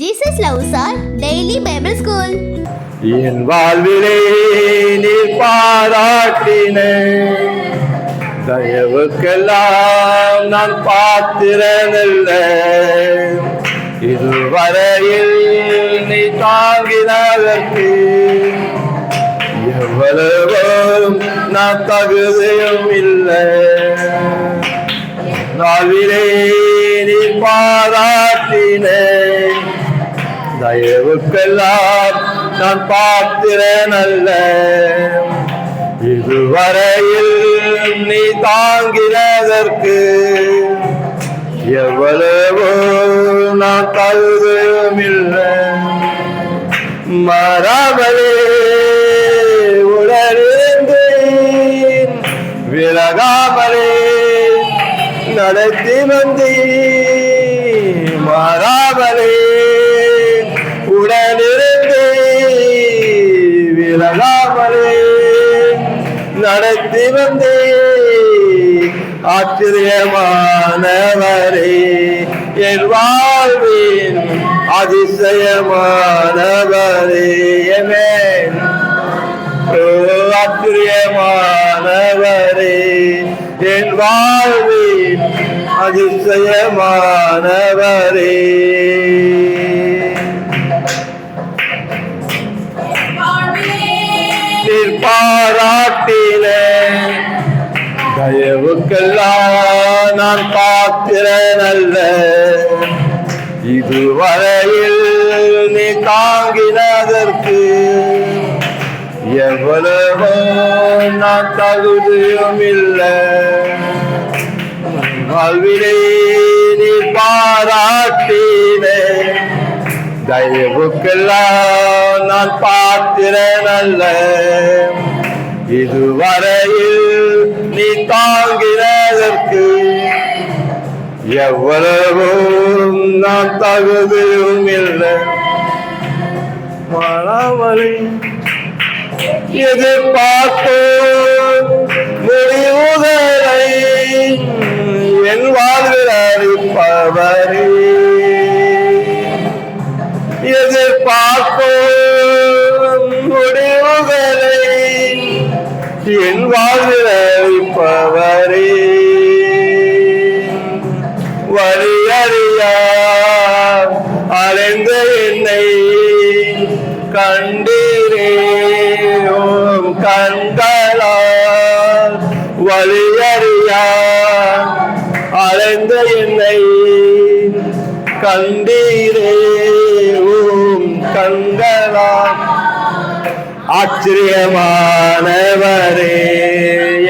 Jesus loves our daily Bible school. என் வாழ்விலே நீர் பாராட்டின தயவுக்கெல்லாம் நான் பாத்திரனல்ல. இதுவரையில் நீ தாங்கினதற்கு எவ்வளவோ நான் தகுதியும் இல்லை. வாழ்விலே நீ பாராட்டின தயவுக்கெல்லாம் நான் பாத்திரனல்ல. இதுவரையில் நீ தாங்கினதற்கு எவ்வளவோ நான் தகுதியும் இல்லை. மறவலே உடலிருந்தேன், விலகாமலே நடத்தி வந்தேன். மறவலே உடனிருந்து விலகாமலே நடத்தி வந்தே. ஆச்சரியமானவரே என் வாழ்வின் அதிசயமானவரே. ஆமென். ஆச்சரியமானவரே என் வாழ்வின் அதிசயமானவரே. பாராட்டின தயவுக்கெல்லாம் நான் பாத்திரனல்ல. இதுவரையில் நீ தாங்கினதற்கு எவ்வளவோ நான் தகுதியும் இல்லை. வாழ்விலே நீ பாராட்டின தயவுக்கெல்லாம் நான் பாத்திரனல்ல. இதுவரையில் நீ தாங்கினதற்கு எவ்வளவோ நான் தகுதியும் இல்லை. மனவழி எதிர்பார்த்து முடிவுகளை என் வாழ்வில் அளிப்பவரே. எதிர்பார்ப்போம் முடிவுகளை என் வாழ்வில் அளிப்பவரே. வழியறியா அலைந்த என்னை கண்டீரே ஓம் கண்களால். வழியறியா அலைந்த என்னை கண்டீரே ஓம் கண்களால். ஆச்சரியமானவரே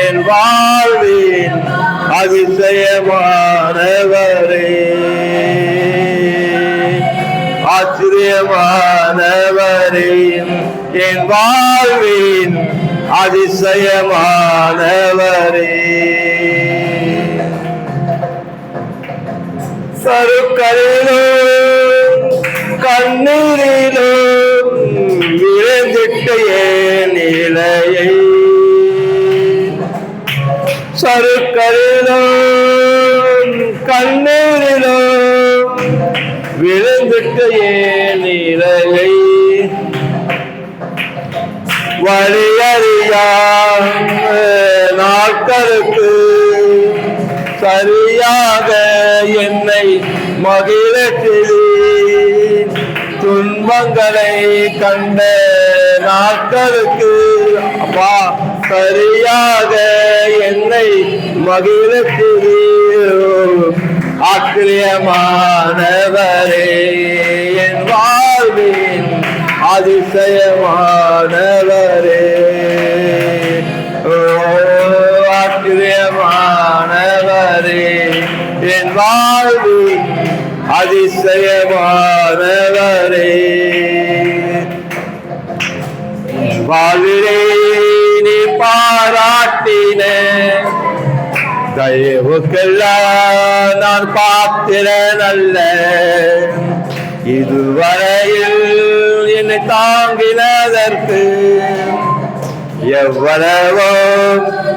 என் வாழ்வின் அதிசயமானவரே. ஆச்சரியமானவரே என் வாழ்வின் அதிசயமானவரே. சருக்களிலும் கண்ணீரிலும் விழுந்திட்ட என் நிலையை. சருக்களிலும் கண்ணீரிலும் விழுந்திட்ட என் நிலையை. வழியறியா நாட்களுக்கு சரியாக என்னை மகிழச்சில் துன்பங்களை கண்ட நாட்களுக்கு அப்பா சரியாக என்னை மகிழச்சில். ஆச்சரியமானவரே என் வாழ்வின் அதிசயமானவரே. ஆச்சரியமானவரே என் வாழ்வின் அதிசயமானவரே. வாழ்விலே நீ பாராட்டின தயவுக்கெல்லாம் நான் பாத்திரனல்ல. இதுவரையில் என்னை தாங்கினதற்கு எவ்வளவோ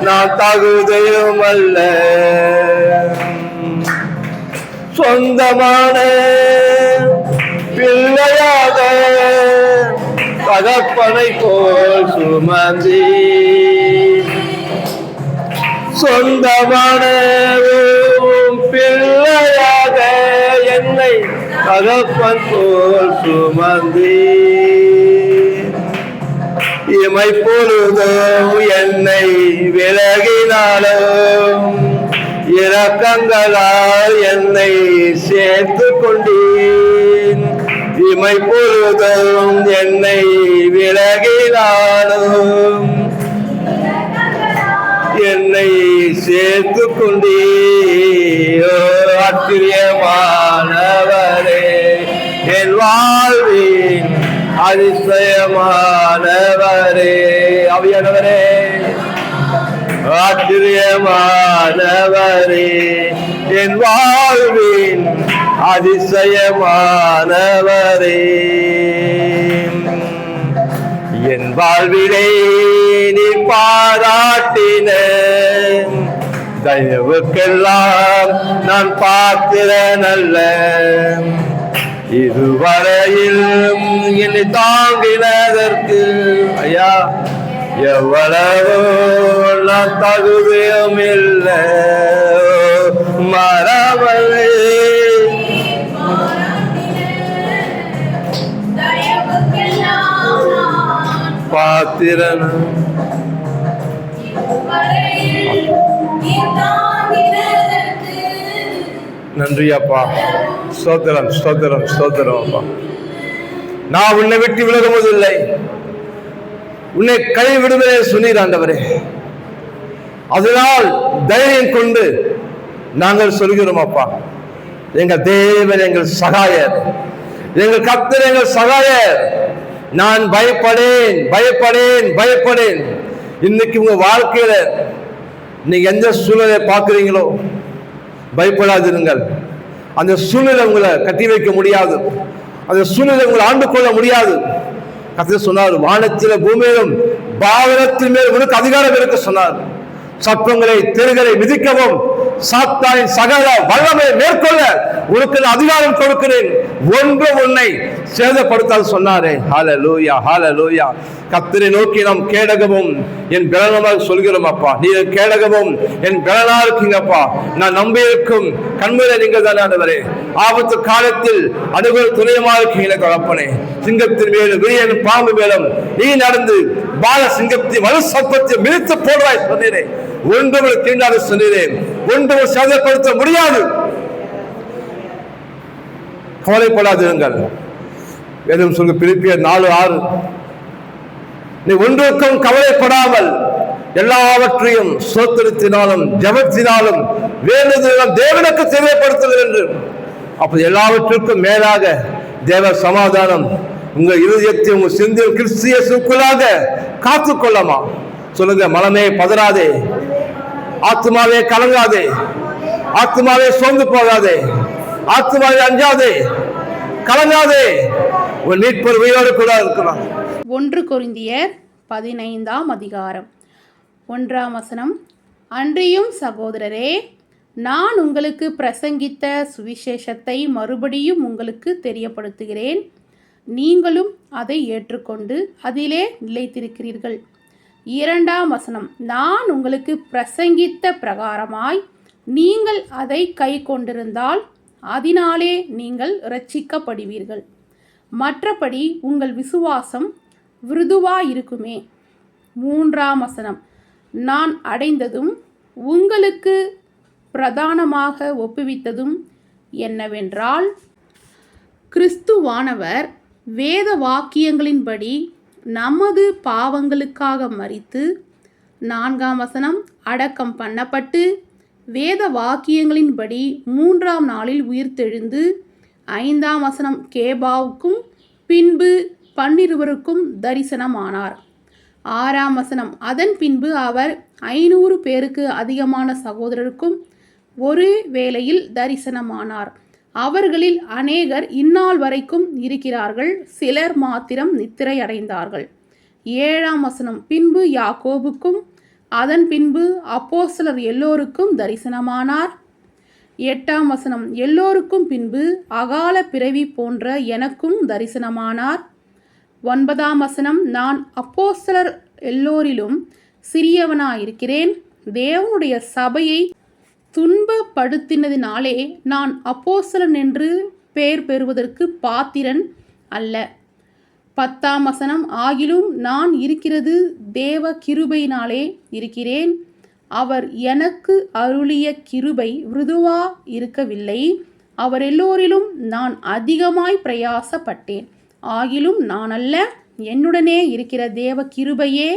நான் தகுதியும் அல்ல. சொந்தமான பிள்ளை தகப்பனை போல் சுமந்தி சொந்தமான பிள்ளையாக என்னை தகப்பன் போல் சுமந்தி இமை பொழுதும் என்னை விலகினாலும் இரக்கங்களால் என்னை சேர்த்து கொண்டேன். இமை பொழுதும் என்னை விலகினாலும் என்னை சேர்த்து கொண்டே. ஆச்சரியமானவரே என் வாழ்வின் அதிசயமானவரே ஆவியானவரே ஆச்சரியமானவரே என் வாழ்வின் அதிசயமானவரே என் வாழ்விலே நீ பாராட்டின தயவுக்கெல்லாம் நான் பார்க்கிறேன் அல்ல இதுவரையில் என்னை தாங்கினதற்கு ஐயா எவ்வளவோ நான் தகுதியும் இல்லை மறவலே பாத்திரன் நன்றி அப்பா ஸ்தோத்திரம் ஸ்தோத்திரம் ஸ்தோத்திரம் அப்பா நான் உன்னை விட்டு விலகுவதில்லை உன்னை கைவிடுவதே சொன்னீர் ஆண்டவரே அதனால் தைரியம் கொண்டு நாங்கள் சொல்கிறோம் அப்பா எங்கள் தேவன் எங்கள் சகாயர் எங்கள் கர்த்தர் எங்கள் சகாயர் நான் பயப்படேன் பயப்படேன் பயப்படேன் இன்னைக்கு உங்க வாழ்க்கையில நீங்க எந்த சூழ்நிலை பார்க்குறீங்களோ பயப்படாதிருங்கள் அந்த சூழ்நிலை உங்களை கட்டி வைக்க முடியாது அந்த சூழ்நிலை உங்களை ஆண்டு கொள்ள முடியாது கர்த்தர் சொன்னார் வானத்தில பூமியிலும் பாவனத்தின் மேல் உனக்கு அதிகாரம் இருக்க சொன்னார் சர்ப்பங்களை தெருகளை மிதிக்கவும் சாத்தானின் சகல வல்லமை மேற்கொள்ள உனக்கு அதிகாரம் கொடுக்கிறேன் ஒன்று உன்னை சேதப்படுத்தாது சொன்னாரே ஹல்லேலூயா ஹல்லேலூயா கர்த்தரை நோக்கி நாம் கேடகமும் என் பலனமாக சொல்கிறோம் அப்பா நீர் கேடகமும் என் பலனா இருக்கீங்கப்பா நான் நம்பி இருக்கும் கண்மையில நீங்கள் தானே ஆண்டவரே ஆபத்து காலத்தில் அனுகூல துணையமா இருக்கீங்களே தகப்பனே சிங்கத்தின் மேலும் விரியன் பாம்பு மேலும் நீ நடந்து பால சிங்கத்தின் வலு சர்ப்பத்தை மிதித்து போடுவாய் சொன்னீரேன் ஒன்று தீண்டாத சொன்னீரேன் ஒன்று சேதப்படுத்த முடியாது கவலைப்படாதிருங்கள் வேதம் சொல்ல பிலிப்பியர் 4:6 நீ ஒன்றுக்கும் கவலைப்படாமல் எல்லாவற்றையும் ஸ்தோத்திரத்தினாலும் ஜெபத்தினாலும் வேண்டுதலாலும் தேவனுக்கு தெரியப்படுத்துங்கள் என்று அப்ப எல்லாவற்றுக்கும் மேலாக தேவ சமாதானம் உங்க இருதயத்தை உங்க சிந்தையும் கிறிஸ்து இயேசுக்குள்ளாக காத்துக்கொள்ளமா சொல்லுங்க மனமே பதறாதே ஆத்மாவே கலங்காதே ஆத்மாவே சோர்ந்து போகாதே ஆத்மாவே அஞ்சாதே கலங்காதே உன் மீட்பர் உயிரோடு கூட இருக்கலாம் 1 கொரிந்தியர் 15ஆம் அதிகாரம் 1ஆம் வசனம் அன்றியும் சகோதரரே நான் உங்களுக்கு பிரசங்கித்த சுவிசேஷத்தை மறுபடியும் உங்களுக்கு தெரியப்படுத்துகிறேன் நீங்களும் அதை ஏற்றுக்கொண்டு அதிலே நிலைத்திருக்கிறீர்கள் 2ஆம் வசனம் நான் உங்களுக்கு பிரசங்கித்த பிரகாரமாய் நீங்கள் அதை கை கொண்டிருந்தால் அதனாலே நீங்கள் இரட்சிக்கப்படுவீர்கள் மற்றபடி உங்கள் விசுவாசம் விருதுவாயிருக்குமே 3ஆம் வசனம் நான் அடைந்ததும் உங்களுக்கு பிரதானமாக ஒப்புவித்ததும் என்னவென்றால் கிறிஸ்துவானவர் வேத வாக்கியங்களின்படி நமது பாவங்களுக்காக மரித்து 4ஆம் வசனம் அடக்கம் பண்ணப்பட்டு வேத வாக்கியங்களின்படி 3ஆம் நாளில் உயிர்த்தெழுந்து 5ஆம் வசனம் கேபாவுக்கும் பின்பு 12 தரிசனமானார் 6ஆம் வசனம் அதன் பின்பு அவர் 500 பேருக்கு அதிகமான சகோதரருக்கும் ஒரு வேளையில் தரிசனமானார் அவர்களில் அநேகர் இந்நாள் வரைக்கும் இருக்கிறார்கள் சிலர் மாத்திரம் நித்திரை அடைந்தார்கள் 7ஆம் வசனம் பின்பு யாக்கோபுக்கும் அதன் பின்பு அப்போஸ்தலர் எல்லோருக்கும் தரிசனமானார் 8ஆம் வசனம் எல்லோருக்கும் பின்பு அகால பிறவி போன்ற எனக்கும் தரிசனமானார் 9ஆம் வசனம், நான் அப்போஸ்தலர் எல்லோரிலும் சிறியவனாயிருக்கிறேன். தேவனுடைய சபையை துன்பப்படுத்தினதினாலே நான் அப்போஸ்தலன் என்று பெயர் பெறுவதற்கு பாத்திரன் அல்ல. 10ஆம் வசனம், ஆகிலும் நான் இருக்கிறது தேவ கிருபையினாலே இருக்கிறேன். அவர் எனக்கு அருளிய கிருபை விருதுவா இருக்கவில்லை. அவர் எல்லோரிலும் நான் அதிகமாய் பிரயாசப்பட்டேன். ஆகிலும் நான் அல்ல, என்னுடனே இருக்கிற தேவ கிருபையே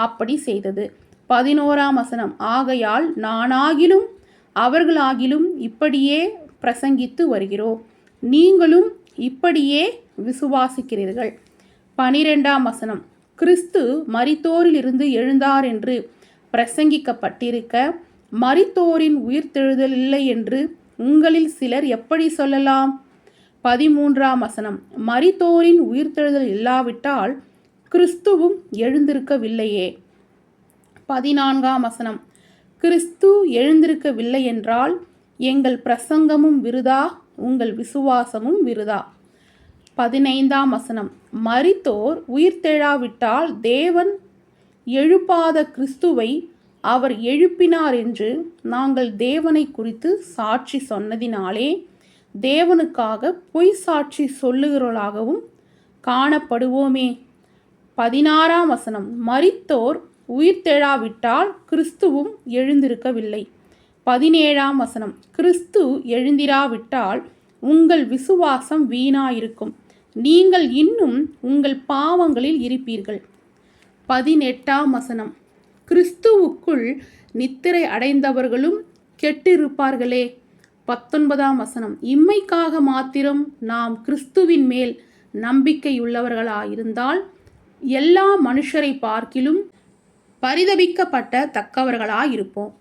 அப்படி செய்தது. 11ஆம் வசனம், ஆகையால் நானாகிலும் அவர்களாகிலும் இப்படியே பிரசங்கித்து வருகிறோம், நீங்களும் இப்படியே விசுவாசிக்கிறீர்கள். 12ஆம் வசனம், கிறிஸ்து மரித்தோரிலிருந்து எழுந்தார் என்று பிரசங்கிக்கப்பட்டிருக்க மரித்தோரின் உயிர்த்தெழுதல் இல்லை என்று உங்களில் சிலர் எப்படி சொல்லலாம்? 13ஆம் வசனம், மரித்தோரின் உயிர்த்தெழுதல் இல்லாவிட்டால் கிறிஸ்துவும் எழுந்திருக்கவில்லையே. 14ஆம் வசனம், கிறிஸ்து எழுந்திருக்கவில்லை என்றால் எங்கள் பிரசங்கமும் விருதா, உங்கள் விசுவாசமும் விருதா. 15ஆம் வசனம், மரித்தோர் உயிர்த்தெழாவிட்டால் தேவன் எழுப்பாத கிறிஸ்துவை அவர் எழுப்பினார் என்று நாங்கள் தேவனை குறித்து சாட்சி சொன்னதினாலே தேவனுக்காக பொய் சாட்சி சொல்லுகிறவர்களாகவும் காணப்படுவோமே. 16ஆம் வசனம், மரித்தோர் உயிர்த்தெழாவிட்டால் கிறிஸ்துவும் எழுந்திருக்கவில்லை. 17ஆம் வசனம், கிறிஸ்து எழுந்திராவிட்டால் உங்கள் விசுவாசம் வீணாயிருக்கும், நீங்கள் இன்னும் உங்கள் பாவங்களில் இருப்பீர்கள். 18ஆம் வசனம், கிறிஸ்துவுக்குள் நித்திரை அடைந்தவர்களும் கெட்டிருப்பார்களே. 19ஆம் வசனம், இம்மைக்காக மாத்திரம் நாம் கிறிஸ்துவின் மேல் நம்பிக்கையுள்ளவர்களாயிருந்தால் எல்லா மனுஷரை பார்க்கிலும் பரிதபிக்கப்பட்ட தக்கவர்களாயிருப்போம்.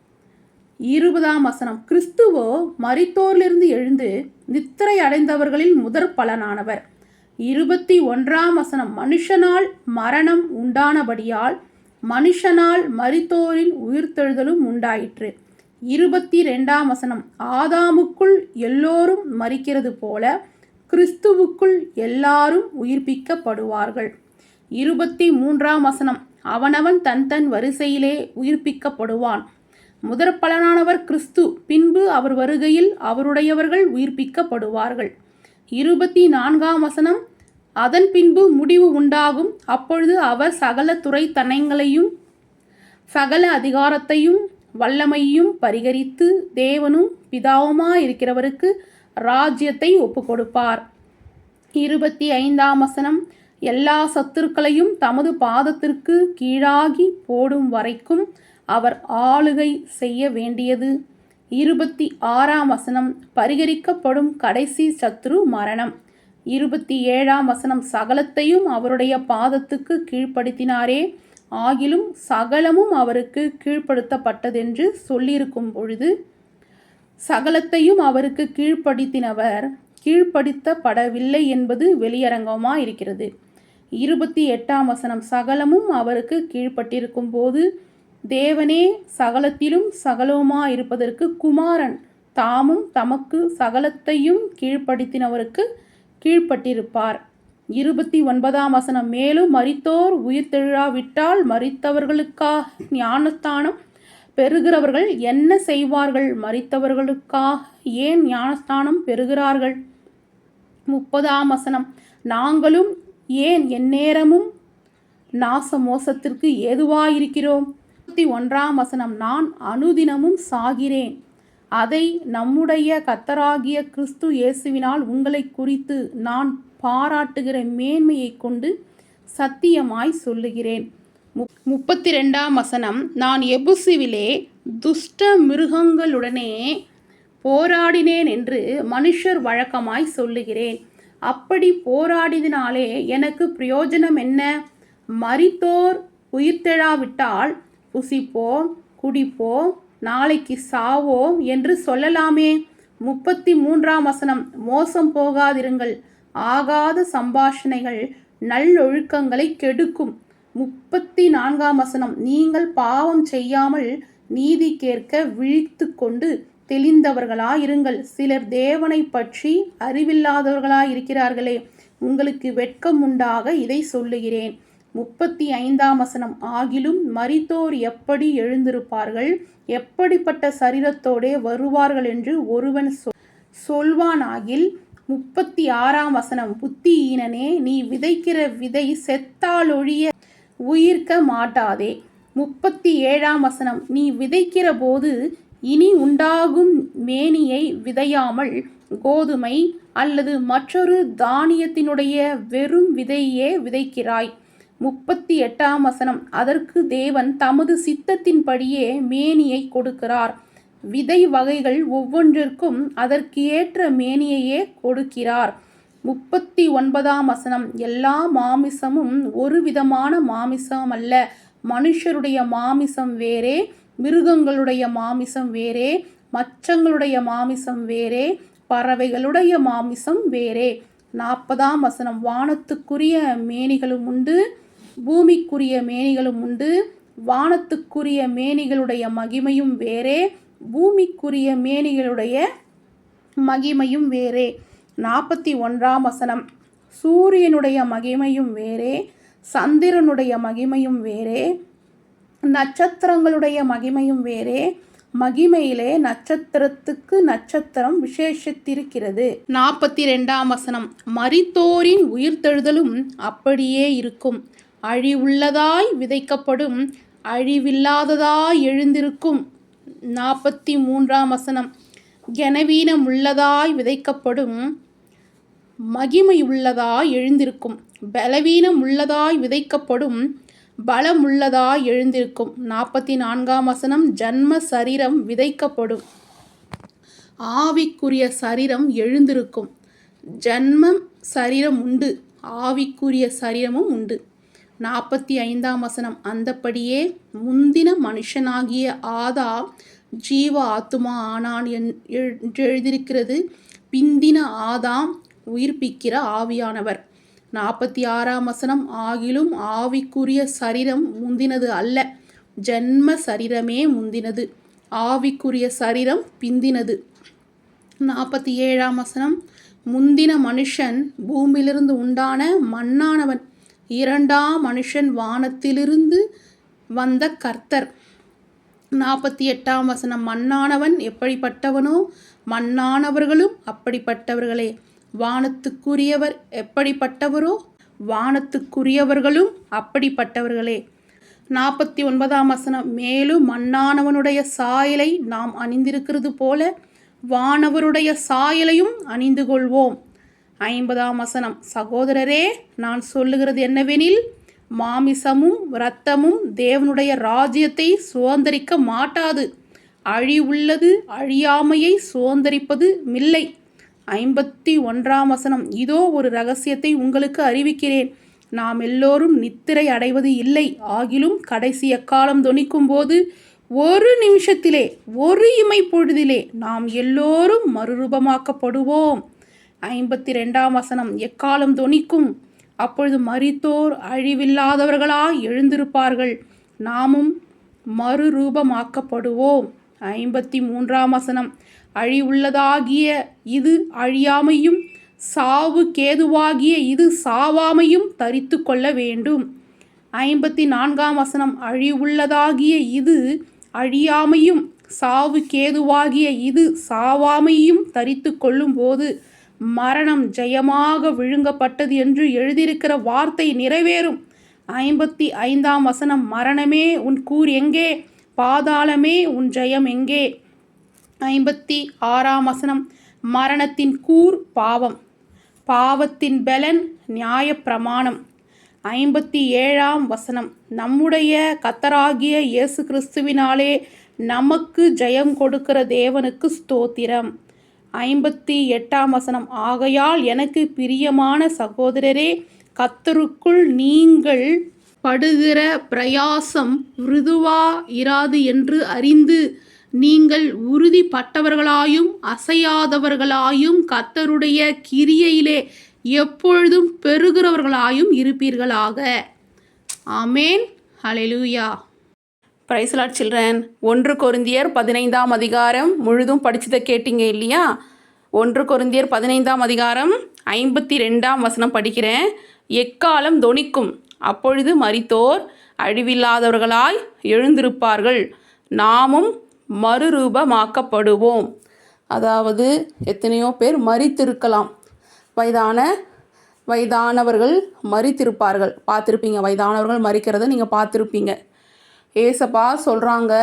20ஆம் வசனம், கிறிஸ்துவோ மரித்தோரிலிருந்து எழுந்து நித்திரை அடைந்தவர்களில் முதற் பலனானவர். 21ஆம் வசனம், மனுஷனால் மரணம் உண்டானபடியால் மனுஷனால் மரித்தோரின் உயிர்த்தெழுதலும் உண்டாயிற்று. 22ஆம் வசனம், ஆதாமுக்குள் எல்லோரும் மரிக்கிறது போல கிறிஸ்துவுக்குள் எல்லாரும் உயிர்ப்பிக்கப்படுவார்கள். 23ஆம் வசனம், அவனவன் தன் தன் வரிசையிலே உயிர்ப்பிக்கப்படுவான். முதற் பலனானவர் கிறிஸ்து, பின்பு அவர் வருகையில் அவருடையவர்கள் உயிர்ப்பிக்கப்படுவார்கள். 24ஆம் வசனம், அதன் பின்பு முடிவு உண்டாகும், அப்பொழுது அவர் சகல துரைத்தனங்களையும் சகல அதிகாரத்தையும் வல்லமையும் பரிகரித்து தேவனும் பிதாவுமாயிருக்கிறவருக்கு ராஜ்யத்தை ஒப்பு கொடுப்பார். 25ஆம் வசனம், எல்லா சத்துருக்களையும் தமது பாதத்திற்கு கீழாகி போடும் வரைக்கும் அவர் ஆளுகை செய்ய வேண்டியது. 26ஆம் வசனம், பரிகரிக்கப்படும் கடைசி சத்துரு மரணம். 27ஆம் வசனம், சகலத்தையும் அவருடைய பாதத்துக்கு கீழ்ப்படுத்தினாரே, ஆகிலும் சகலமும் அவருக்கு கீழ்ப்படுத்தப்பட்டதென்று சொல்லியிருக்கும் பொழுது சகலத்தையும் அவருக்கு கீழ்ப்படுத்தினவர் கீழ்ப்படுத்தப்படவில்லை என்பது வெளியரங்கமாயிருக்கிறது. 28ஆம் வசனம், சகலமும் அவருக்கு கீழ்ப்பட்டிருக்கும் போது தேவனே சகலத்திலும் சகலவுமாயிருப்பதற்கு குமாரன் தாமும் தமக்கு சகலத்தையும் கீழ்ப்படுத்தினவருக்கு கீழ்ப்பட்டிருப்பார். 29ஆம் வசனம், மேலும் மரித்தோர் உயிர்த்தெழாவிட்டால் மரித்தவர்களுக்காக ஞானஸ்தானம் பெறுகிறவர்கள் என்ன செய்வார்கள்? மரித்தவர்களுக்காக ஏன் ஞானஸ்தானம் பெறுகிறார்கள்? 30ஆம் வசனம், நாங்களும் ஏன் எந்நேரமும் நாச மோசத்திற்கு ஏதுவாயிருக்கிறோம்? 31ஆம் வசனம், நான் அனுதினமும் சாகிறேன், அதை நம்முடைய கர்த்தராகிய கிறிஸ்து இயேசுவினால் உங்களை குறித்து நான் பாராட்டுகிற மேன்மையை கொண்டு சத்தியமாய் சொல்லுகிறேன். 32ஆம் வசனம், நான் எபுசுவிலே துஷ்ட மிருகங்களுடனே போராடினேன் என்று மனுஷர் வழக்கமாய் சொல்லுகிறேன். அப்படி போராடினாலே எனக்கு பிரயோஜனம் என்ன? மரித்தோர் உயிர்த்தெழாவிட்டால் புசிப்போம், குடிப்போம், நாளைக்கு சாவோம் என்று சொல்லலாமே. 33ஆம் வசனம், மோசம் போகாதிருங்கள், ஆகாத சம்பாஷணைகள் நல்லொழுக்கங்களை கெடுக்கும். 34ஆம் வசனம், நீங்கள் பாவம் செய்யாமல் நீதி கேட்க விழித்து கொண்டு தெளிந்தவர்களாயிருங்கள். சிலர் தேவனை பற்றி அறிவில்லாதவர்களாயிருக்கிறார்களே. உங்களுக்கு வெட்கம் உண்டாக இதை சொல்லுகிறேன். 35ஆம் வசனம், ஆகிலும் மரித்தோர் எப்படி எழுந்திருப்பார்கள், எப்படிப்பட்ட சரீரத்தோடே வருவார்கள் என்று ஒருவன் சொல்வானாகில். 36ஆம் வசனம், புத்தியீனனே, நீ விதைக்கிற விதை செத்தாலொழிய உயிர்க்க மாட்டாதே. 37ஆம் வசனம், நீ விதைக்கிற போது இனி உண்டாகும் மேனியை விதையாமல் கோதுமை அல்லது மற்றொரு தானியத்தினுடைய வெறும் விதையே விதைக்கிறாய். 38ஆம் வசனம், அதற்கு தேவன் தமது சித்தத்தின்படியே மேனியை கொடுக்கிறார். விதை வகைகள் ஒவ்வொன்றிற்கும் அதற்கு ஏற்ற மேனியையே கொடுக்கிறார். 39ஆம் வசனம், எல்லா மாமிசமும் ஒரு விதமான மாமிசம் அல்ல. மனுஷருடைய மாமிசம் வேறே, மிருகங்களுடைய மாமிசம் வேறே, மச்சங்களுடைய மாமிசம் வேறே, பறவைகளுடைய மாமிசம் வேறே. 40ஆம் வசனம், வானத்துக்குரிய மேனிகளும் உண்டு, பூமிக்குரிய மேனிகளும் உண்டு. வானத்துக்குரிய மேனிகளுடைய மகிமையும் வேறே, பூமிக்குரிய மேனிகளுடைய மகிமையும் வேறே. 41ஆம் வசனம், சூரியனுடைய மகிமையும் வேறே, சந்திரனுடைய மகிமையும் வேறே, நட்சத்திரங்களுடைய மகிமையும் வேறே. மகிமையிலே நட்சத்திரத்துக்கு நட்சத்திரம் விசேஷித்திருக்கிறது. 42ஆம் வசனம், மரித்தோரின் உயிர்த்தெழுதலும் அப்படியே இருக்கும். அழிவுள்ளதாய் விதைக்கப்படும், அழிவில்லாததாய் எழுந்திருக்கும். 43ஆம் வசனம், கனவீனம் உள்ளதாய் விதைக்கப்படும், மகிமை உள்ளதாய் எழுந்திருக்கும். பலவீனம் உள்ளதாய் விதைக்கப்படும், பலம் உள்ளதாய் எழுந்திருக்கும். 44ஆம் வசனம், ஜன்ம சரீரம் விதைக்கப்படும், ஆவிக்குரிய சரீரம் எழுந்திருக்கும். ஜன்மம் சரீரம் உண்டு, ஆவிக்குரிய சரீரமும் உண்டு. 45ஆம் வசனம், அந்தப்படியே முந்தின மனுஷனாகிய ஆதாம் ஜீவ ஆத்துமா ஆனான் என்று எழுதியிருக்கிறது. பிந்தின ஆதாம் உயிர்ப்பிக்கிற ஆவியானவர். 46ஆம் வசனம், ஆகிலும் ஆவிக்குரிய சரீரம் முந்தினது அல்ல, ஜன்ம சரீரமே முந்தினது, ஆவிக்குரிய சரீரம் பிந்தினது. 47ஆம் வசனம், முந்தின மனுஷன் பூமியிலிருந்து உண்டான மண்ணானவன், இரண்டாம் மனுஷன் வானத்திலிருந்து வந்த கர்த்தர். 48ஆம் வசனம், மண்ணானவன் எப்படிப்பட்டவனோ மண்ணானவர்களும் அப்படிப்பட்டவர்களே. வானத்துக்குரியவர் எப்படிப்பட்டவரோ வானத்துக்குரியவர்களும் அப்படிப்பட்டவர்களே. 49ஆம் வசனம், மேலும் மண்ணானவனுடைய சாயலை நாம் அணிந்திருக்கிறது போல வானவருடைய சாயலையும் அணிந்து கொள்வோம். 50ஆம் வசனம், சகோதரரே, நான் சொல்லுகிறது என்னவெனில், மாமிசமும் இரத்தமும் தேவனுடைய ராஜ்யத்தை சுதந்தரிக்க மாட்டாது, அழிவுள்ளது அழியாமையை சுதந்தரிப்பது மில்லை. 51ஆம் வசனம், இதோ ஒரு ரகசியத்தை உங்களுக்கு அறிவிக்கிறேன், நாம் எல்லோரும் நித்திரை அடைவது இல்லை, ஆகிலும் கடைசி எக்காலம் தொனிக்கும் போது ஒரு நிமிஷத்திலே, ஒரு இமை பொழுதிலே நாம் எல்லோரும் மறுரூபமாக்கப்படுவோம். 52ஆம் வசனம், எக்காலம் தொனிக்கும், அப்பொழுது மரித்தோர் அழிவில்லாதவர்களாய் எழுந்திருப்பார்கள், நாமும் மறுரூபமாக்கப்படுவோம். 53ஆம் வசனம், அழிவுள்ளதாகிய இது அழியாமையும் சாவு கேதுவாகிய இது சாவாமையும் தரித்து கொள்ள வேண்டும். 54ஆம் வசனம், அழிவுள்ளதாகிய இது அழியாமையும் சாவு கேதுவாகிய இது சாவாமையும் தரித்து கொள்ளும் போது மரணம் ஜெயமாக விழுங்கப்பட்டது என்று எழுதியிருக்கிற வார்த்தை நிறைவேறும். 55ஆம் வசனம், மரணமே உன் கூர் எங்கே, பாதாளமே உன் ஜெயம் எங்கே. 56ஆம் வசனம், மரணத்தின் கூர் பாவம், பாவத்தின் பலன் நியாயப்பிரமாணம். 57ஆம் வசனம், நம்முடைய கர்த்தராகிய இயேசு கிறிஸ்துவினாலே நமக்கு ஜெயம் கொடுக்கிற தேவனுக்கு ஸ்தோத்திரம். 58ஆம் வசனம், ஆகையால் எனக்கு பிரியமான சகோதரரே, கர்த்தருக்குள் நீங்கள் படுகிற பிரயாசம் விருதுவா இராது என்று அறிந்து நீங்கள் உறுதிப்பட்டவர்களாயும் அசையாதவர்களாயும் கர்த்தருடைய கிரியையிலே எப்பொழுதும் பெருகிறவர்களாயும் இருப்பீர்களாக. ஆமேன். ஹல்லேலூயா. Praise the Lord children. 1 கொரிந்தியர் 15ஆம் அதிகாரம் முழுதும் படிச்சதை கேட்டீங்க இல்லையா? 1 கொரிந்தியர் 15ஆம் அதிகாரம் 52ஆம் வசனம் படிக்கிறேன். எக்காலம் தொனிக்கும், அப்பொழுது மரித்தோர் அழிவில்லாதவர்களாய் எழுந்திருப்பார்கள், நாமும் மறுரூபமாக்கப்படுவோம். அதாவது எத்தனையோ பேர் மரித்திருக்கலாம், வயதானவர்கள் மரித்திருப்பார்கள். பார்த்துருப்பீங்க, வயதானவர்கள் மரிக்கிறத நீங்கள் பார்த்துருப்பீங்க. ஏசப்பா சொல்கிறாங்க,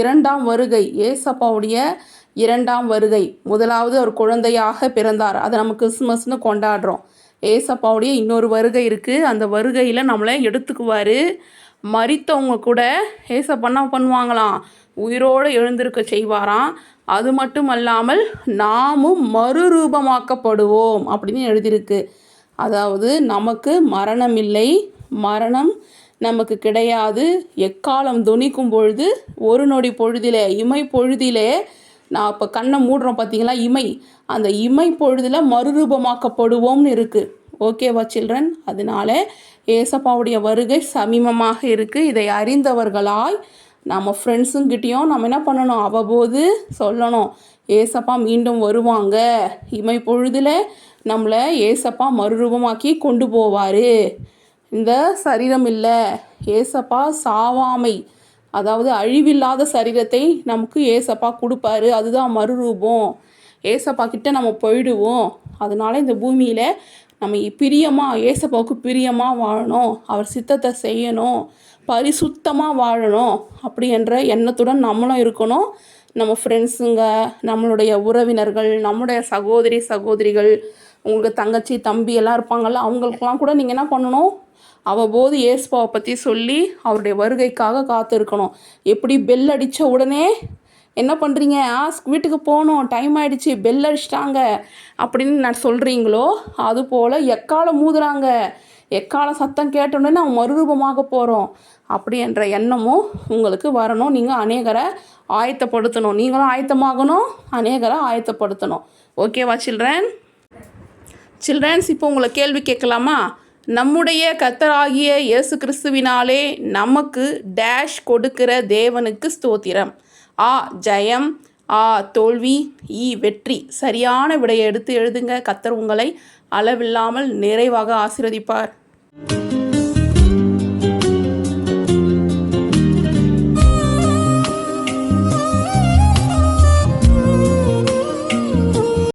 2ஆம் வருகை, ஏசப்பாவுடைய 2ஆம் வருகை. முதலாவது அவர் குழந்தையாக பிறந்தார், அதை நம்ம கிறிஸ்மஸ்னு கொண்டாடுறோம். ஏசப்பாவுடைய இன்னொரு வருகை இருக்குது, அந்த வருகையில் நம்மளை எடுத்துக்குவார். மரித்தவங்க கூட ஏசப்பா என்ன பண்ணுவாங்களாம், உயிரோடு எழுந்திருக்க செய்வாராம். அது மட்டும் அல்லாமல் நாமும் மறுரூபமாக்கப்படுவோம் அப்படின்னு எழுதியிருக்கு. அதாவது நமக்கு மரணம் இல்லை, மரணம் நமக்கு கிடையாது. எக்காலம் தொனிக்கும் பொழுது, ஒரு நொடி பொழுதிலே, இமை பொழுதிலே, நான் இப்போ கண்ணை மூடுறோம் பார்த்தீங்களா, இமை, அந்த இமை பொழுதில் மறுரூபமாக்கப்படுவோம்னு இருக்குது. ஓகேவா சில்ட்ரன்? அதனால ஏசப்பாவுடைய வருகை சமீபமாக இருக்குது. இதை அறிந்தவர்களாய் நம்ம ஃப்ரெண்ட்ஸுங்கிட்டையும் நம்ம என்ன பண்ணணும், அவ்வப்போது சொல்லணும், ஏசப்பா மீண்டும் வருவாங்க, இமை பொழுதில் நம்மளை ஏசப்பா மறுரூபமாக்கி கொண்டு போவார். இந்த சரீரம் இல்லை, ஏசப்பா சாவாமை, அதாவது அழிவில்லாத சரீரத்தை நமக்கு ஏசப்பா கொடுப்பாரு. அதுதான் மறுரூபம். ஏசப்பா கிட்ட நம்ம போயிடுவோம். அதனால இந்த பூமியில் நம்ம பிரியமாக, ஏசப்பாவுக்கு பிரியமாக வாழணும், அவர் சித்தத்தை செய்யணும், பரிசுத்தமாக வாழணும் அப்படி என்ற எண்ணத்துடன் நம்மளும் இருக்கணும். நம்ம ஃப்ரெண்ட்ஸுங்க, நம்மளுடைய உறவினர்கள், நம்முடைய சகோதரிகள், உங்களுக்கு தங்கச்சி தம்பி எல்லாம் இருப்பாங்கள்ல, அவங்களுக்கெல்லாம் கூட நீங்கள் என்ன பண்ணணும், அவ்வப்போது ஏசப்பாவை பற்றி சொல்லி அவருடைய வருகைக்காக காத்திருக்கணும். எப்படி பெல் அடித்த உடனே என்ன பண்ணுறீங்க, வீட்டுக்கு போகணும், டைம் ஆகிடுச்சி, பெல் அடிச்சிட்டாங்க அப்படின்னு நான் சொல்கிறீங்களோ, அதுபோல் எக்காலம் ஊதுறாங்க, எக்கால சத்தம் கேட்டோன்னே நம்ம மறுரூபமாக போகிறோம் அப்படி என்ற எண்ணமும் உங்களுக்கு வரணும். நீங்கள் அநேகரை ஆயத்தப்படுத்தணும், நீங்களும் ஆயத்தமாகணும், அநேகரை ஆயத்தப்படுத்தணும். ஓகேவா சில்ட்ரன்ஸ்? இப்போ உங்களை கேள்வி கேட்கலாமா? நம்முடைய கர்த்தராகிய இயேசு கிறிஸ்துவினாலே நமக்கு டேஷ் கொடுக்கிற தேவனுக்கு ஸ்தோத்திரம். ஆ ஜெயம், ஆ தோல்வி, ஈ வெற்றி. சரியான விடையை எடுத்து எழுதுங்க. கர்த்தர் உங்களை அளவில்லாமல் நிறைவாக ஆசீர்வதிப்பார்.